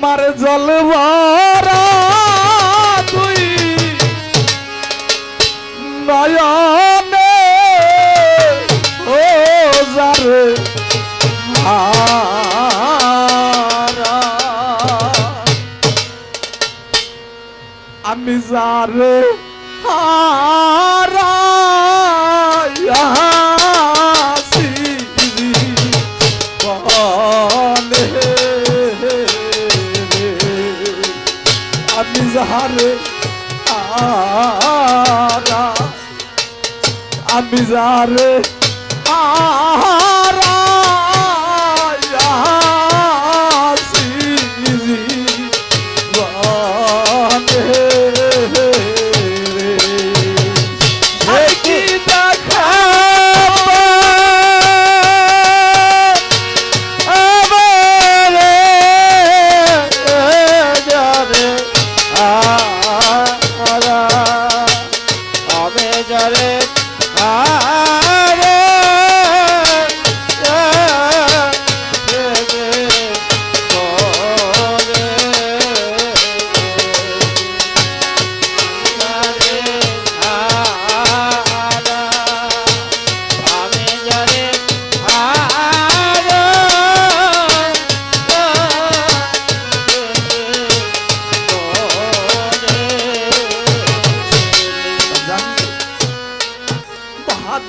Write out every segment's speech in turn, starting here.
আমার জল ভরা তুই নয়নে ও যারে আমি যারে হারাইয়াছি বলে আমি যারে আমি যারে হারাইয়াছি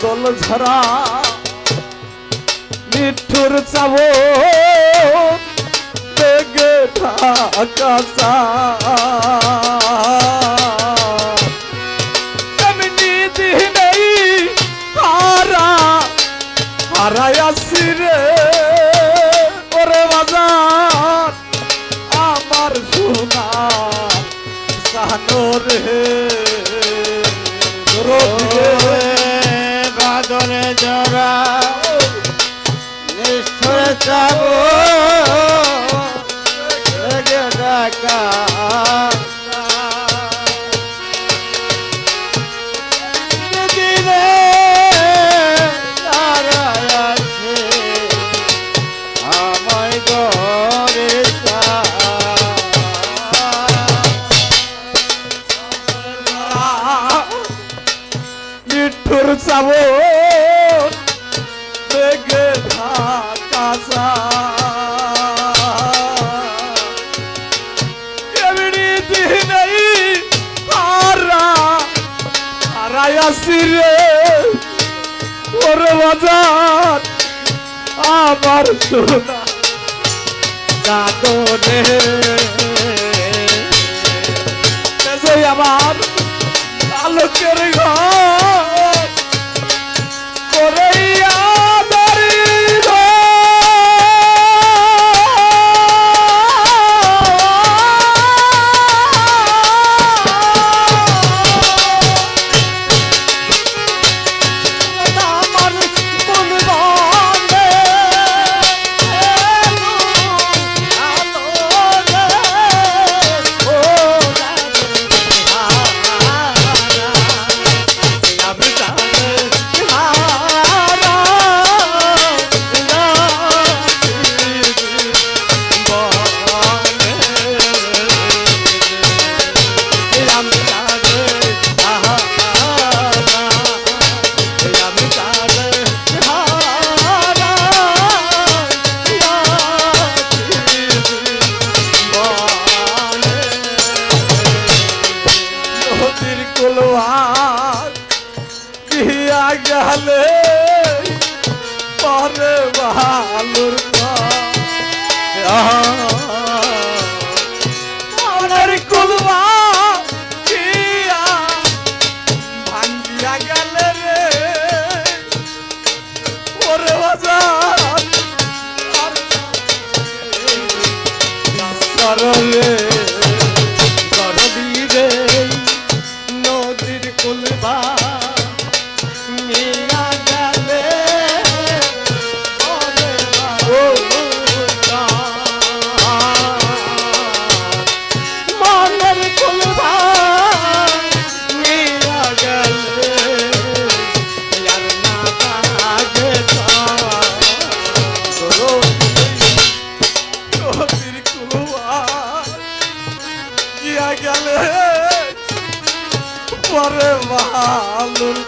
দল ঝরা মিঠুর চাব বেগে ঢাকা এমনি দিনেই হারাইয়াছি রে ওরে বাজার আমার সোনা জানো রে বাদলে জরা নিষ্ঠুর চাব ডাকা দিনে তারা আছে আমায় গরে মিঠুর চাব বেগে ঢাকা এমনি দিনেই হারাইয়াছি রে ওরে বাজার আমার সোনা কাঁদনে আমার আলোকের ঘর করেইয়া গেলে পরে ভালোর মনের কুলবা ভাঙ্গিয়া গেলে রে ওরে বাজার সরলে করবি নদীর কুলবা নদীর কুলবা ওরে বালুর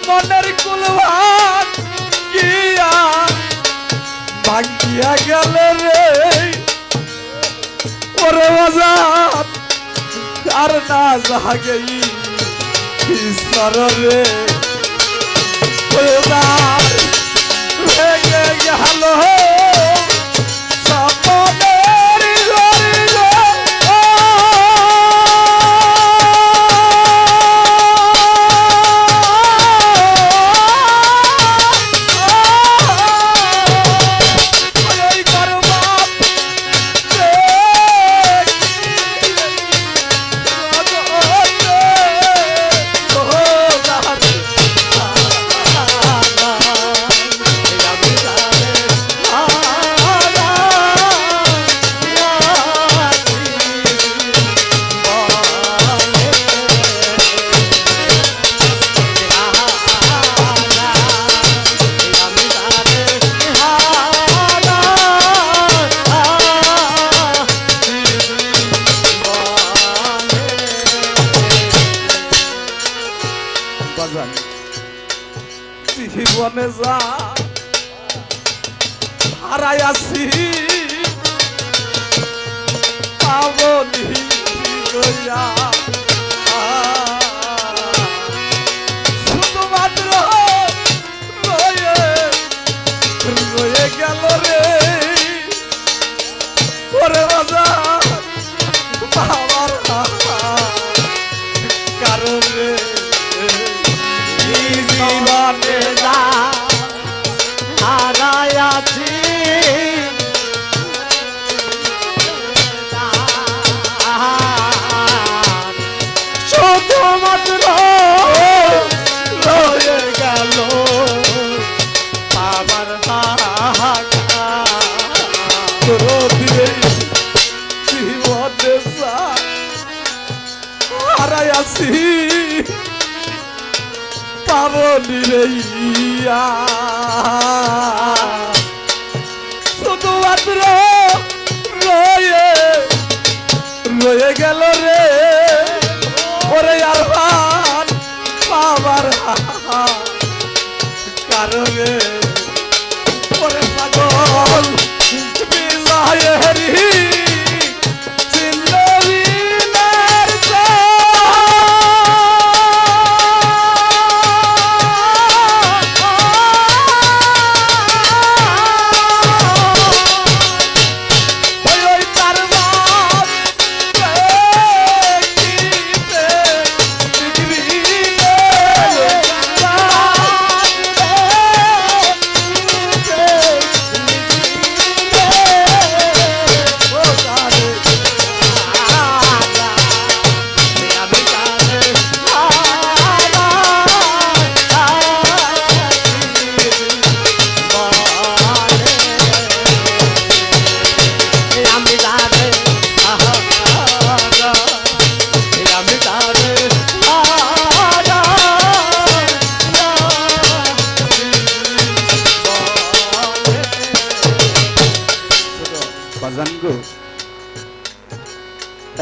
মনের কুলবান গিয়া ভাঙ্গিয়া গেলে রে ওরে বাজার আর না জাগেই ঈশ্বর রে ভেঙে গেল স্বপ্নের গরিব জীবনে যা হারাই আছি পাবনি গইয়া শুধুমাত্র রয়ে রয়ে গেল রে ওরে রাজা বাবার কারণে জীবনে যা হারাই আছি শুধুমাত্র রয়ে গেল আমার জীবনে হারাই আছি পাবনি রে শুধুমাত্র রয়ে রয়ে গেল রে ওরে আর ভান পাবার কারণে ওরে পাগল বিজয়েরি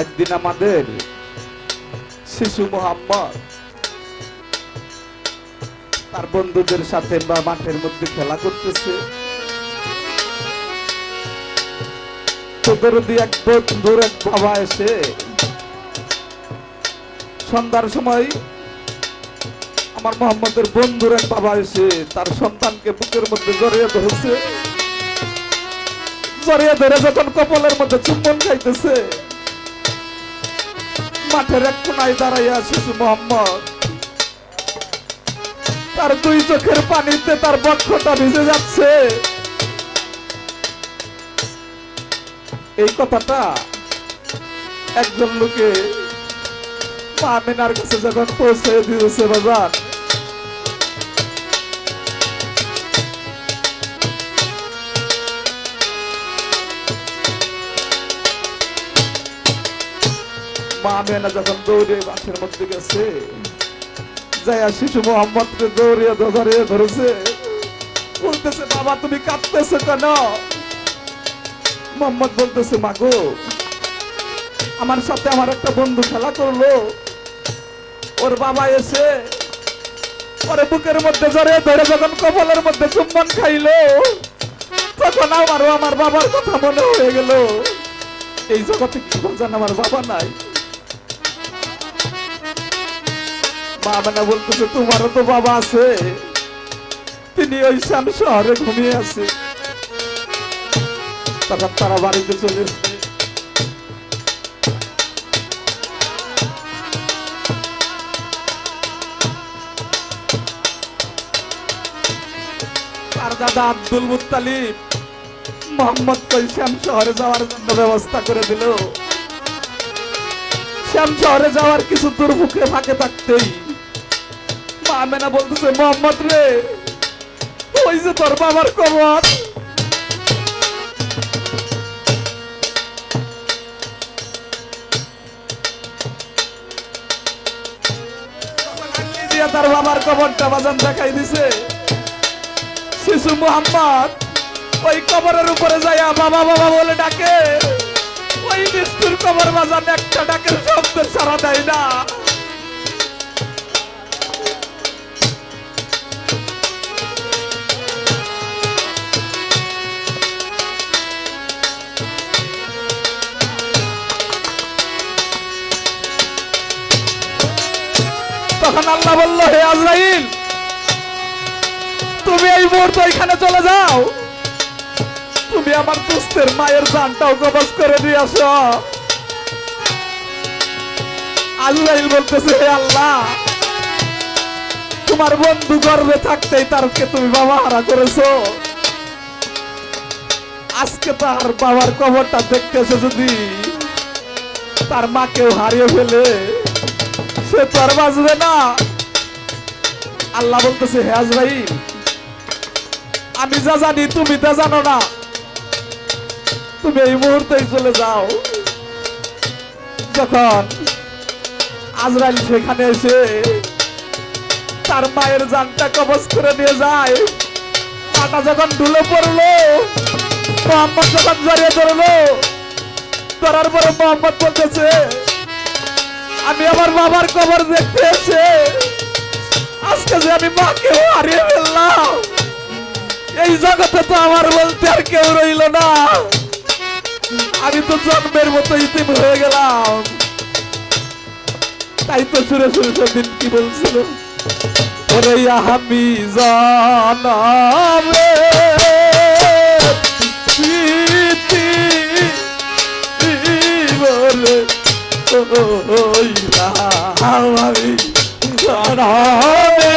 একদিন আমাদের শিশু মোহাম্মদ তার বন্ধুদের সাথে বা মাঠের মধ্যে খেলা করতেছে তোদের এক বন্ধুর এক বাবা এসে সন্ধ্যার সময় আমার মোহাম্মদের বন্ধুর এক বাবা এসে তার সন্তানকে বুকের মধ্যে জড়িয়ে ধরেছে জড়িয়ে ধরে যখন কপালের মধ্যে চুম্বন খাইতেছে মাঠের এক কোনায় দাঁড়াইয়া শিশু মোহাম্মদ তার দুই চোখের পানিতে তার বক্ষটা ভিজে যাচ্ছে এই কথাটা একজন লোকে মা আমিনার কাছে যখন পৌঁছে দিয়েছে বাজার মা আমিনা যখন দৌড়ে মাঠের মধ্যে গেছে যাইয়া শিশু মোহাম্মদকে দৌড়িয়ে ধরিয়ে ধরেছে বলতেছে বাবা তুমি কাঁদতেছো কেন মোহাম্মদ বলতেছে মাগো আমার সাথে আমার একটা বন্ধু খেলা করলো, ওর বাবা এসে ওরে বুকের মধ্যে জড়িয়ে ধরে যখন কপালের মধ্যে চুম্বন খাইলো, তখন আমারও আমার বাবার কথা মনে হয়ে গেল। এই জগতে কি বলছেন আমার বাবা নাই? মা মানে বলতেছে তোমারও তো বাবা আছে, তিনি ওই শ্যাম শহরে ঘুমিয়ে আছে। তখন তারা বাড়িতে চলে এসছে। তার দাদা আব্দুল মুত্তালিব মোহাম্মদ কই শ্যাম শহরে যাওয়ার জন্য ব্যবস্থা করে দিল। শ্যাম শহরে যাওয়ার কিছু দূর মুখে ফাঁকে থাকতেই মা আমেনা বলতেছে মোহাম্মদ রে, ওই যে তোর বাবার কবর। তার বাবার কবরটা বাজান দেখাই দিছে। শিশু মোহাম্মদ ওই কবরের উপরে যাইয়া বাবা বাবা বলে ডাকে, ওই নিষ্ঠুর কবর বাজান একটা ডাকের শব্দ সারা দেয় না। তখন আল্লাহ বলল, হে আজরাইল, তুমি এই মুহূর্তে ওইখানে চলে যাও, তুমি আমার দুস্থের মায়ের জানটাও কবজ করে দিয়ে আসো। আজরাইল বলতেছে, হে আল্লাহ, তোমার বন্ধু গর্ভে থাকতেই তারকে তুমি বাবা হারা করেছো, আজকে তার বাবার কবরটা দেখতেছে, যদি তার মাকেও হারিয়ে ফেলে সে তো আর বাঁচবে না। আল্লাহ বলতেছে, হে আজরাইল, আমি যা জানি তুমি তা জানো না, তুমি এই মুহূর্তেই চলে যাও। যখন আজরাইল সেখানে এসে তার মায়ের জানটা কবজ করে নিয়ে যায়, মাটা যখন ঢুলে পড়লো, মোহাম্মদ যখন জড়িয়ে ধরলো, ধরার পরে মোহাম্মদ বলতেছে, আমি আমার বাবার কবর দেখতে এসে আজকে যে আমি মাকে হারিয়ে ফেললাম, এই জগতে তো আমার বলতে আর কেউ রইল না, আমি তো জন্মের মতো ইতিম হয়ে গেলাম। তাই তো সুরে সুরে সেদিন কি বলছিল, ওরে আমি জানাবে স্মৃতি বলে ওই আমি জানাবে